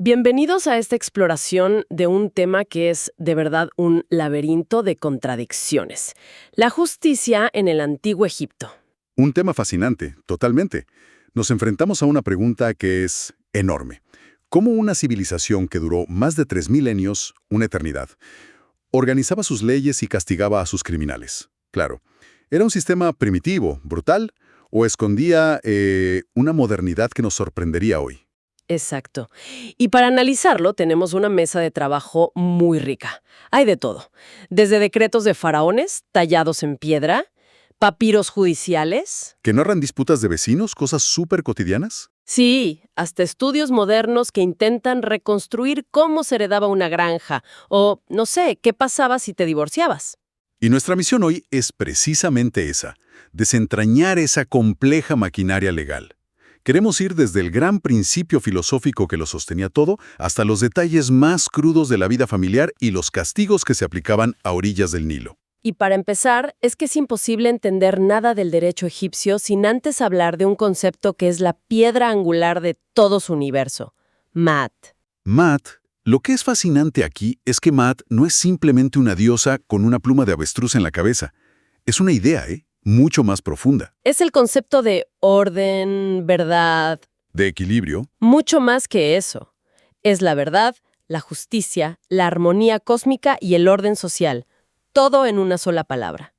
Bienvenidos a esta exploración de un tema que es de verdad un laberinto de contradicciones. La justicia en el antiguo Egipto. Un tema fascinante, totalmente. Nos enfrentamos a una pregunta que es enorme. ¿Cómo una civilización que duró más de 3 milenios, una eternidad, organizaba sus leyes y castigaba a sus criminales? Claro, ¿era un sistema primitivo, brutal, o escondía una modernidad que nos sorprendería hoy? Exacto. Y para analizarlo tenemos una mesa de trabajo muy rica. Hay de todo. Desde decretos de faraones tallados en piedra, papiros judiciales. ¿Que narran disputas de vecinos, cosas súper cotidianas? Sí, hasta estudios modernos que intentan reconstruir cómo se heredaba una granja o, no sé, qué pasaba si te divorciabas. Y nuestra misión hoy es precisamente esa, desentrañar esa compleja maquinaria legal. Queremos ir desde el gran principio filosófico que lo sostenía todo hasta los detalles más crudos de la vida familiar y los castigos que se aplicaban a orillas del Nilo. Y para empezar, es que es imposible entender nada del derecho egipcio sin antes hablar de un concepto que es la piedra angular de todo su universo: Maat. Maat, lo que es fascinante aquí es que Maat no es simplemente una diosa con una pluma de avestruz en la cabeza. Es una idea, mucho más profunda. Es el concepto de orden, verdad. De equilibrio. Mucho más que eso. Es la verdad, la justicia, la armonía cósmica y el orden social. Todo en una sola palabra.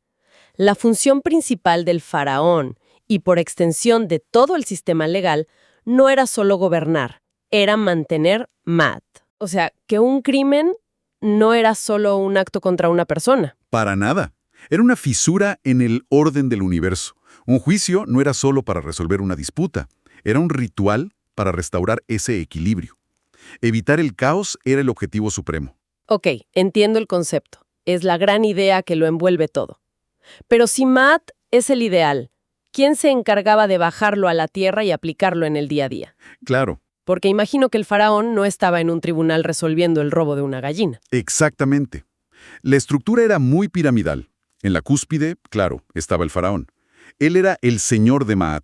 La función principal del faraón, y por extensión de todo el sistema legal, no era solo gobernar, era mantener Maat. O sea, que un crimen no era solo un acto contra una persona. Para nada. Era una fisura en el orden del universo. Un juicio no era solo para resolver una disputa, era un ritual para restaurar ese equilibrio. Evitar el caos era el objetivo supremo. Ok, entiendo el concepto. Es la gran idea que lo envuelve todo. Pero si Maat es el ideal, ¿quién se encargaba de bajarlo a la tierra y aplicarlo en el día a día? Claro. Porque imagino que el faraón no estaba en un tribunal resolviendo el robo de una gallina. Exactamente. La estructura era muy piramidal. En la cúspide, claro, estaba el faraón. Él era el señor de Maat,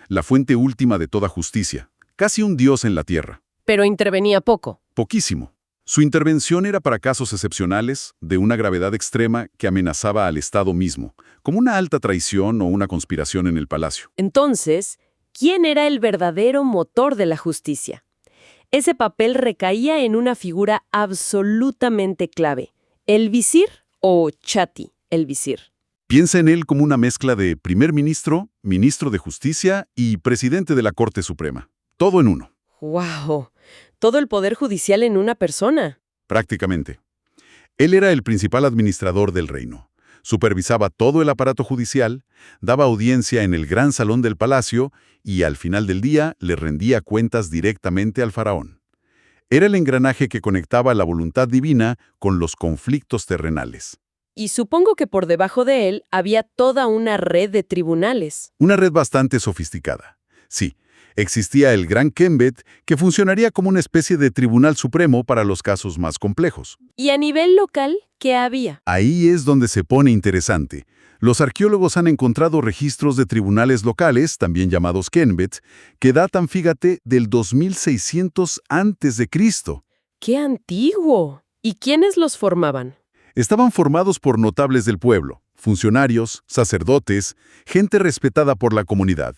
la fuente última de toda justicia, casi un dios en la tierra. Pero intervenía poco. Poquísimo. Su intervención era para casos excepcionales, de una gravedad extrema que amenazaba al Estado mismo, como una alta traición o una conspiración en el palacio. Entonces, ¿quién era el verdadero motor de la justicia? Ese papel recaía en una figura absolutamente clave: el visir o Chati, el visir. Piensa en él como una mezcla de primer ministro, ministro de justicia y presidente de la Corte Suprema. Todo en uno. ¡Wow! Todo el poder judicial en una persona. Prácticamente. Él era el principal administrador del reino. Supervisaba todo el aparato judicial, daba audiencia en el gran salón del palacio y al final del día le rendía cuentas directamente al faraón. Era el engranaje que conectaba la voluntad divina con los conflictos terrenales. Y supongo que por debajo de él había toda una red de tribunales. Una red bastante sofisticada. Sí, existía el Gran Kembet, que funcionaría como una especie de tribunal supremo para los casos más complejos. ¿Y a nivel local qué había? Ahí es donde se pone interesante. Los arqueólogos han encontrado registros de tribunales locales, también llamados Kembet, que datan, fíjate, del 2600 a.C. ¡Qué antiguo! ¿Y quiénes los formaban? Estaban formados por notables del pueblo, funcionarios, sacerdotes, gente respetada por la comunidad.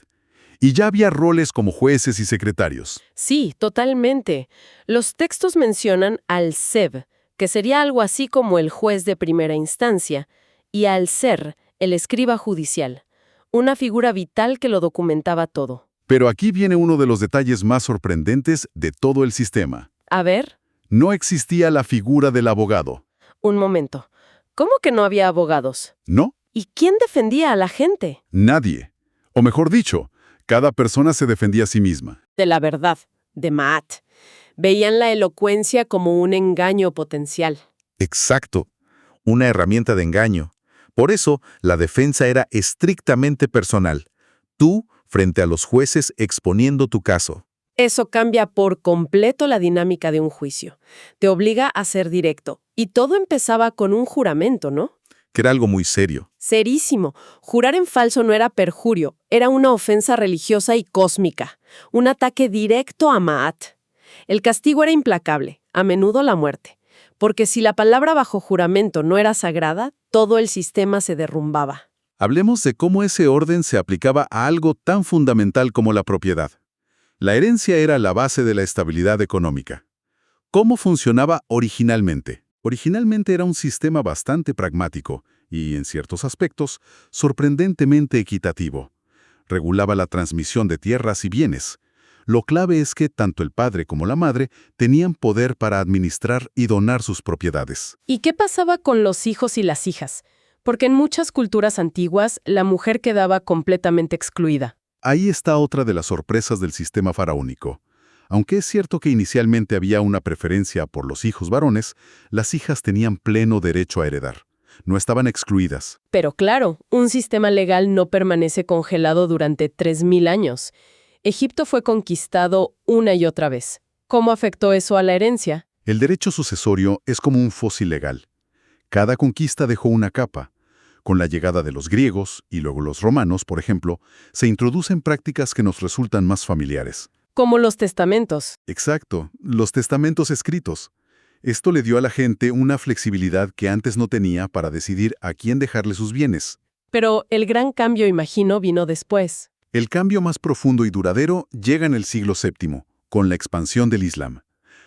Y ya había roles como jueces y secretarios. Sí, totalmente. Los textos mencionan al Seb, que sería algo así como el juez de primera instancia, y al Ser, el escriba judicial, una figura vital que lo documentaba todo. Pero aquí viene uno de los detalles más sorprendentes de todo el sistema. A ver, No existía la figura del abogado. un momento. ¿Cómo que no había abogados? ¿No? ¿Y quién defendía a la gente? Nadie. O mejor dicho, cada persona se defendía a sí misma. De la verdad, de Maat. Veían la elocuencia como un engaño potencial. Exacto, una herramienta de engaño. Por eso, la defensa era estrictamente personal. Tú frente a los jueces exponiendo tu caso. Eso cambia por completo la dinámica de un juicio. Te obliga a ser directo. Y todo empezaba con un juramento, ¿no? Que era algo muy serio. Serísimo. Jurar en falso no era perjurio, era una ofensa religiosa y cósmica. Un ataque directo a Maat. El castigo era implacable, a menudo la muerte, porque si la palabra bajo juramento no era sagrada, todo el sistema se derrumbaba. Hablemos de cómo ese orden se aplicaba a algo tan fundamental como la propiedad. La herencia era la base de la estabilidad económica. ¿Cómo funcionaba originalmente? Originalmente era un sistema bastante pragmático y, en ciertos aspectos, sorprendentemente equitativo. Regulaba la transmisión de tierras y bienes. Lo clave es que tanto el padre como la madre tenían poder para administrar y donar sus propiedades. ¿Y qué pasaba con los hijos y las hijas? Porque en muchas culturas antiguas la mujer quedaba completamente excluida. Ahí está otra de las sorpresas del sistema faraónico. Aunque es cierto que inicialmente había una preferencia por los hijos varones, las hijas tenían pleno derecho a heredar. No estaban excluidas. Pero claro, un sistema legal no permanece congelado durante 3000 años. Egipto fue conquistado una y otra vez. ¿Cómo afectó eso a la herencia? El derecho sucesorio es como un fósil legal. Cada conquista dejó una capa. Con la llegada de los griegos y luego los romanos, por ejemplo, se introducen prácticas que nos resultan más familiares. Como los testamentos. Exacto, los testamentos escritos. Esto le dio a la gente una flexibilidad que antes no tenía para decidir a quién dejarle sus bienes. Pero el gran cambio, imagino, vino después. El cambio más profundo y duradero llega en el siglo VII, con la expansión del Islam.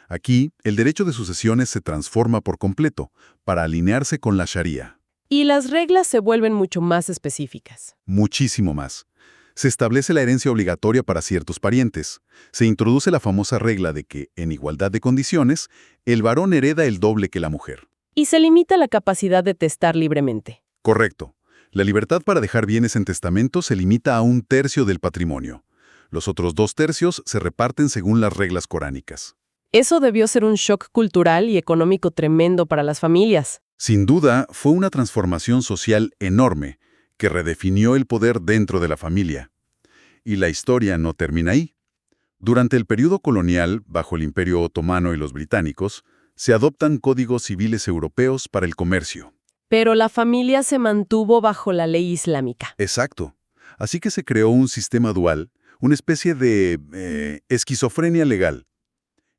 Aquí, el derecho de sucesiones se transforma por completo, para alinearse con la Sharia. Y las reglas se vuelven mucho más específicas. Muchísimo más. Se establece la herencia obligatoria para ciertos parientes. Se introduce la famosa regla de que, en igualdad de condiciones, el varón hereda el doble que la mujer. Y se limita la capacidad de testar libremente. Correcto. La libertad para dejar bienes en testamento se limita a 1/3 del patrimonio. Los otros 2/3 se reparten según las reglas coránicas. Eso debió ser un shock cultural y económico tremendo para las familias. Sin duda, fue una transformación social enorme que redefinió el poder dentro de la familia. Y la historia no termina ahí. Durante el período colonial, bajo el Imperio Otomano y los británicos, se adoptan códigos civiles europeos para el comercio. Pero la familia se mantuvo bajo la ley islámica. Exacto. Así que se creó un sistema dual, una especie de esquizofrenia legal.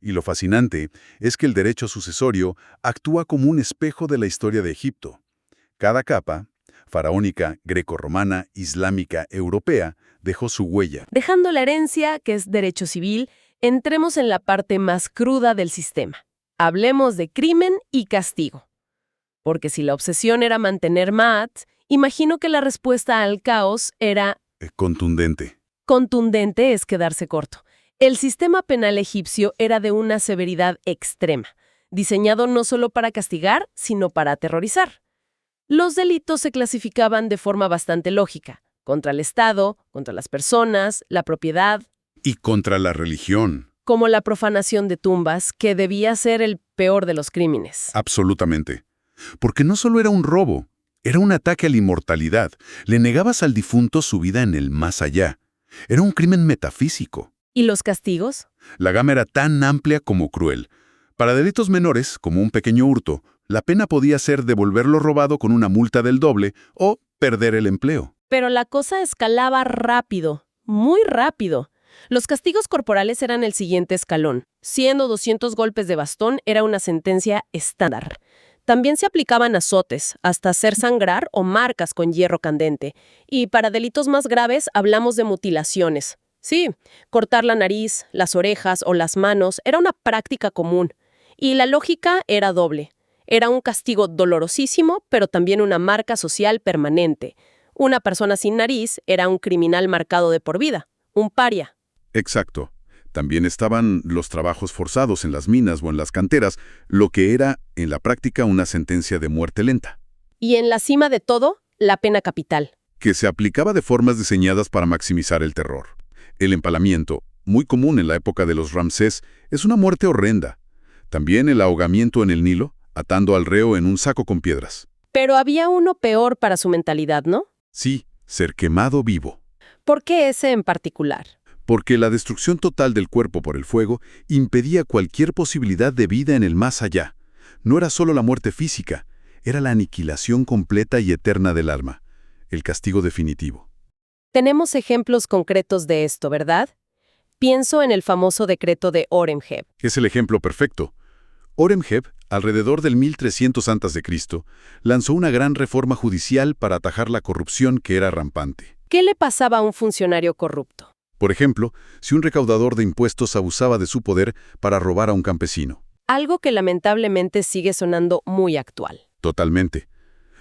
Y lo fascinante es que el derecho sucesorio actúa como un espejo de la historia de Egipto. Cada capa, faraónica, grecorromana, islámica, europea, dejó su huella. Dejando la herencia, que es derecho civil, entremos en la parte más cruda del sistema. Hablemos de crimen y castigo. Porque si la obsesión era mantener Maat, imagino que la respuesta al caos era... Contundente. Contundente es quedarse corto. El sistema penal egipcio era de una severidad extrema, diseñado no solo para castigar, sino para aterrorizar. Los delitos se clasificaban de forma bastante lógica, contra el Estado, contra las personas, la propiedad, Y contra la religión. como la profanación de tumbas, que debía ser el peor de los crímenes. Absolutamente. Porque no solo era un robo, era un ataque a la inmortalidad. Le negabas al difunto su vida en el más allá. Era un crimen metafísico. ¿Y los castigos? La gama era tan amplia como cruel. Para delitos menores, como un pequeño hurto, la pena podía ser devolver lo robado con una multa del doble o perder el empleo. Pero la cosa escalaba rápido, muy rápido. Los castigos corporales eran el siguiente escalón. 100 o 200 golpes de bastón era una sentencia estándar. También se aplicaban azotes, hasta hacer sangrar o marcas con hierro candente. Y para delitos más graves hablamos de mutilaciones. Sí, cortar la nariz, las orejas o las manos era una práctica común. Y la lógica era doble. Era un castigo dolorosísimo, pero también una marca social permanente. Una persona sin nariz era un criminal marcado de por vida, un paria. Exacto. También estaban los trabajos forzados en las minas o en las canteras, lo que era, en la práctica, una sentencia de muerte lenta, Y en la cima de todo, la pena capital. que se aplicaba de formas diseñadas para maximizar el terror. El empalamiento, muy común en la época de los Ramsés, es una muerte horrenda. También el ahogamiento en el Nilo, atando al reo en un saco con piedras. Pero había uno peor para su mentalidad, ¿no? Sí, ser quemado vivo. ¿Por qué ese en particular? Porque la destrucción total del cuerpo por el fuego impedía cualquier posibilidad de vida en el más allá. No era solo la muerte física, era la aniquilación completa y eterna del alma, el castigo definitivo. Tenemos ejemplos concretos de esto, ¿verdad? Pienso en el famoso decreto de Horemheb. Es el ejemplo perfecto. Horemheb, alrededor del 1300 a.C., lanzó una gran reforma judicial para atajar la corrupción que era rampante. ¿Qué le pasaba a un funcionario corrupto? Por ejemplo, si un recaudador de impuestos abusaba de su poder para robar a un campesino. Algo que lamentablemente sigue sonando muy actual. Totalmente.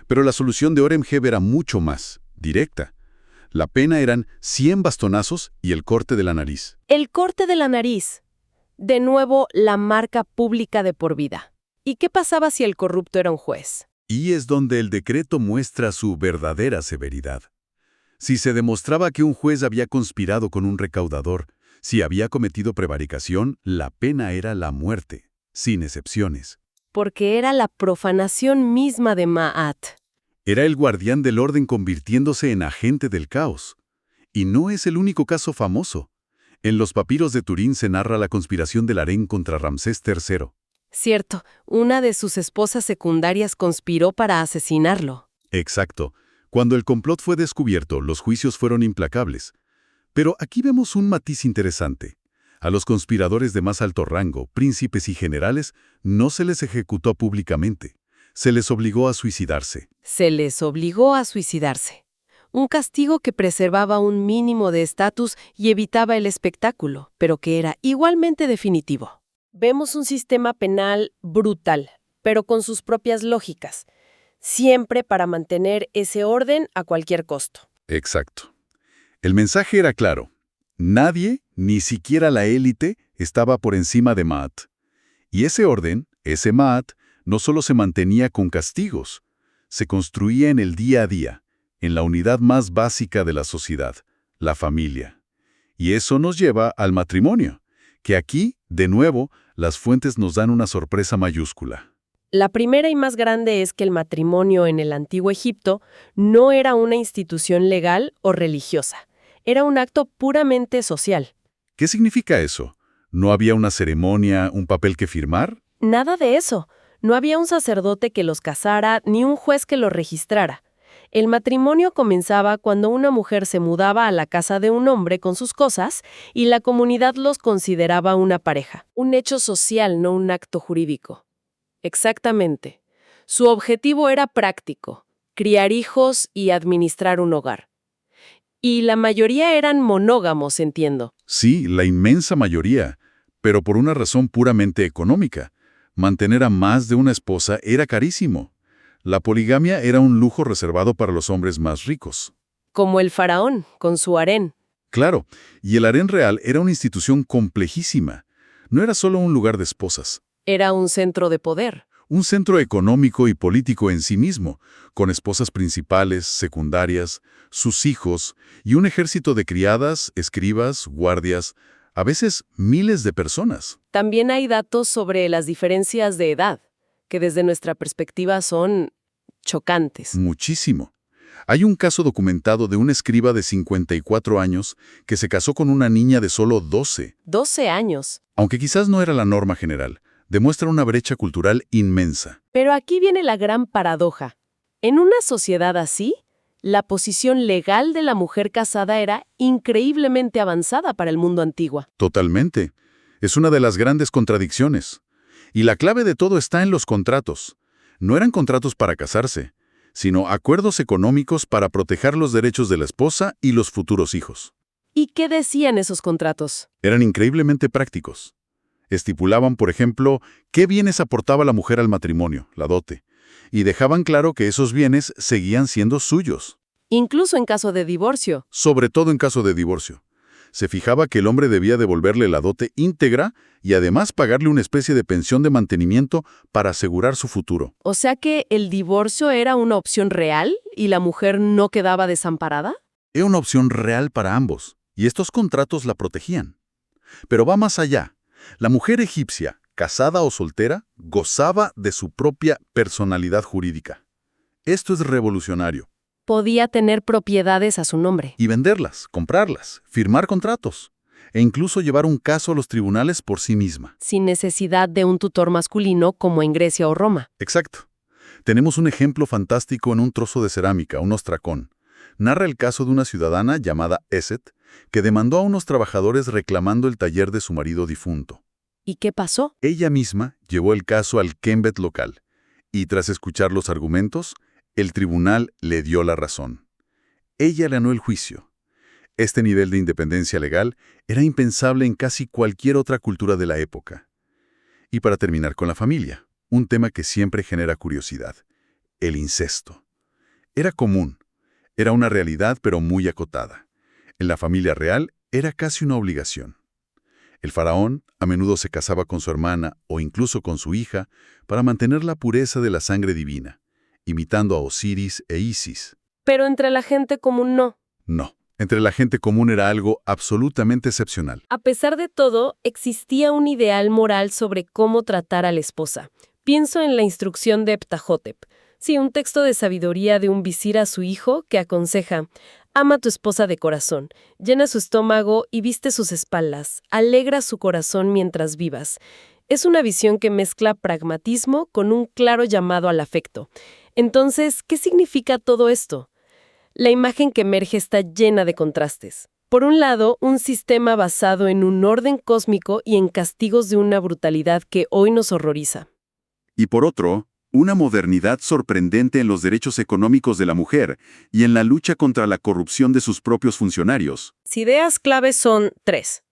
Pero la solución de Horemheb era mucho más directa. La pena eran 100 bastonazos y el corte de la nariz. El corte de la nariz. De nuevo, la marca pública de por vida. ¿Y qué pasaba si el corrupto era un juez? Y es donde el decreto muestra su verdadera severidad. Si se demostraba que un juez había conspirado con un recaudador, si había cometido prevaricación, la pena era la muerte, sin excepciones. Porque era la profanación misma de Ma'at. Era el guardián del orden convirtiéndose en agente del caos. Y no es el único caso famoso. En los papiros de Turín se narra la conspiración del harén contra Ramsés III. Cierto, una de sus esposas secundarias conspiró para asesinarlo. Exacto. Cuando el complot fue descubierto, los juicios fueron implacables. Pero aquí vemos un matiz interesante. A los conspiradores de más alto rango, príncipes y generales, no se les ejecutó públicamente. Se les obligó a suicidarse. Se les obligó a suicidarse. Un castigo que preservaba un mínimo de estatus y evitaba el espectáculo, pero que era igualmente definitivo. Vemos un sistema penal brutal, pero con sus propias lógicas, siempre para mantener ese orden a cualquier costo. Exacto. El mensaje era claro. Nadie, ni siquiera la élite, estaba por encima de Ma'at. Y ese orden, ese Ma'at, no solo se mantenía con castigos, se construía en el día a día, en la unidad más básica de la sociedad, la familia. Y eso nos lleva al matrimonio, que aquí, de nuevo, las fuentes nos dan una sorpresa mayúscula. La primera y más grande es que el matrimonio en el antiguo Egipto no era una institución legal o religiosa, era un acto puramente social. ¿Qué significa eso? ¿No había una ceremonia, un papel que firmar? Nada de eso. No había un sacerdote que los casara ni un juez que los registrara. El matrimonio comenzaba cuando una mujer se mudaba a la casa de un hombre con sus cosas y la comunidad los consideraba una pareja. Un hecho social, no un acto jurídico. Exactamente. Su objetivo era práctico, criar hijos y administrar un hogar. Y la mayoría eran monógamos, entiendo. Sí, la inmensa mayoría, pero por una razón puramente económica. Mantener a más de una esposa era carísimo. La poligamia era un lujo reservado para los hombres más ricos. Como el faraón, con su harén. Claro, y el harén real era una institución complejísima. No era solo un lugar de esposas. Era un centro de poder. Un centro económico y político en sí mismo, con esposas principales, secundarias, sus hijos y un ejército de criadas, escribas, guardias, a veces miles de personas. También hay datos sobre las diferencias de edad, que desde nuestra perspectiva son chocantes. Muchísimo. Hay un caso documentado de un escriba de 54 años que se casó con una niña de solo 12. 12 años. Aunque quizás no era la norma general, demuestra una brecha cultural inmensa. Pero aquí viene la gran paradoja. En una sociedad así, la posición legal de la mujer casada era increíblemente avanzada para el mundo antiguo. Totalmente. Es una de las grandes contradicciones. Y la clave de todo está en los contratos. No eran contratos para casarse, sino acuerdos económicos para proteger los derechos de la esposa y los futuros hijos. ¿Y qué decían esos contratos? Eran increíblemente prácticos. Estipulaban, por ejemplo, qué bienes aportaba la mujer al matrimonio, la dote, y dejaban claro que esos bienes seguían siendo suyos. Incluso en caso de divorcio. Sobre todo en caso de divorcio. Se fijaba que el hombre debía devolverle la dote íntegra y además pagarle una especie de pensión de mantenimiento para asegurar su futuro. O sea que el divorcio era una opción real y la mujer no quedaba desamparada. Era una opción real para ambos, y estos contratos la protegían. Pero va más allá. La mujer egipcia, casada o soltera, gozaba de su propia personalidad jurídica. Esto es revolucionario. Podía tener propiedades a su nombre. Y venderlas, comprarlas, firmar contratos, e incluso llevar un caso a los tribunales por sí misma. Sin necesidad de un tutor masculino como en Grecia o Roma. Exacto. Tenemos un ejemplo fantástico en un trozo de cerámica, un ostracón. Narra el caso de una ciudadana llamada Eset, que demandó a unos trabajadores reclamando el taller de su marido difunto. ¿Y qué pasó? Ella misma llevó el caso al Kenbet local, y tras escuchar los argumentos, el tribunal le dio la razón. Ella ganó el juicio. Este nivel de independencia legal era impensable en casi cualquier otra cultura de la época. Y para terminar con la familia, un tema que siempre genera curiosidad: el incesto. Era común, era una realidad pero muy acotada. En la familia real era casi una obligación. El faraón a menudo se casaba con su hermana o incluso con su hija para mantener la pureza de la sangre divina, imitando a Osiris e Isis. Pero entre la gente común no. No, entre la gente común era algo absolutamente excepcional. A pesar de todo, existía un ideal moral sobre cómo tratar a la esposa. Pienso en la instrucción de Ptahhotep. Sí, un texto de sabiduría de un visir a su hijo que aconseja: ama a tu esposa de corazón, llena su estómago y viste sus espaldas, alegra su corazón mientras vivas. Es una visión que mezcla pragmatismo con un claro llamado al afecto. Entonces, ¿qué significa todo esto? La imagen que emerge está llena de contrastes. Por un lado, un sistema basado en un orden cósmico y en castigos de una brutalidad que hoy nos horroriza. Y por otro, una modernidad sorprendente en los derechos económicos de la mujer y en la lucha contra la corrupción de sus propios funcionarios. Las ideas claves son 3.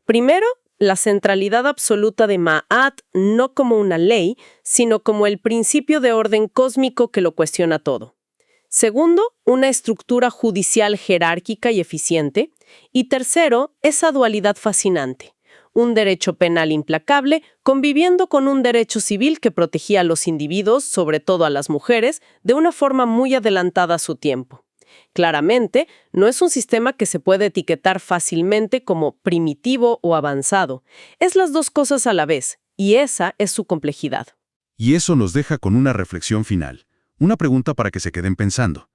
Primero, la centralidad absoluta de Ma'at no como una ley, sino como el principio de orden cósmico que lo cuestiona todo. Segundo, una estructura judicial jerárquica y eficiente. Y tercero, esa dualidad fascinante: un derecho penal implacable conviviendo con un derecho civil que protegía a los individuos, sobre todo a las mujeres, de una forma muy adelantada a su tiempo. Claramente, no es un sistema que se puede etiquetar fácilmente como primitivo o avanzado. Es las dos cosas a la vez, y esa es su complejidad. Y eso nos deja con una reflexión final, una pregunta para que se queden pensando.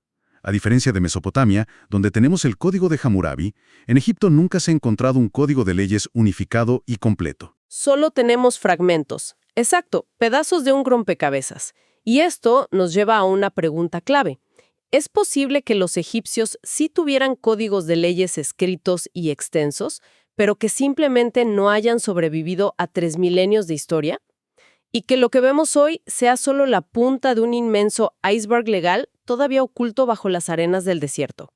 A diferencia de Mesopotamia, donde tenemos el Código de Hammurabi, en Egipto nunca se ha encontrado un código de leyes unificado y completo. Solo tenemos fragmentos. Exacto, pedazos de un rompecabezas. Y esto nos lleva a una pregunta clave. ¿Es posible que los egipcios sí tuvieran códigos de leyes escritos y extensos, pero que simplemente no hayan sobrevivido a 3 milenios de historia? ¿Y que lo que vemos hoy sea solo la punta de un inmenso iceberg legal todavía oculto bajo las arenas del desierto?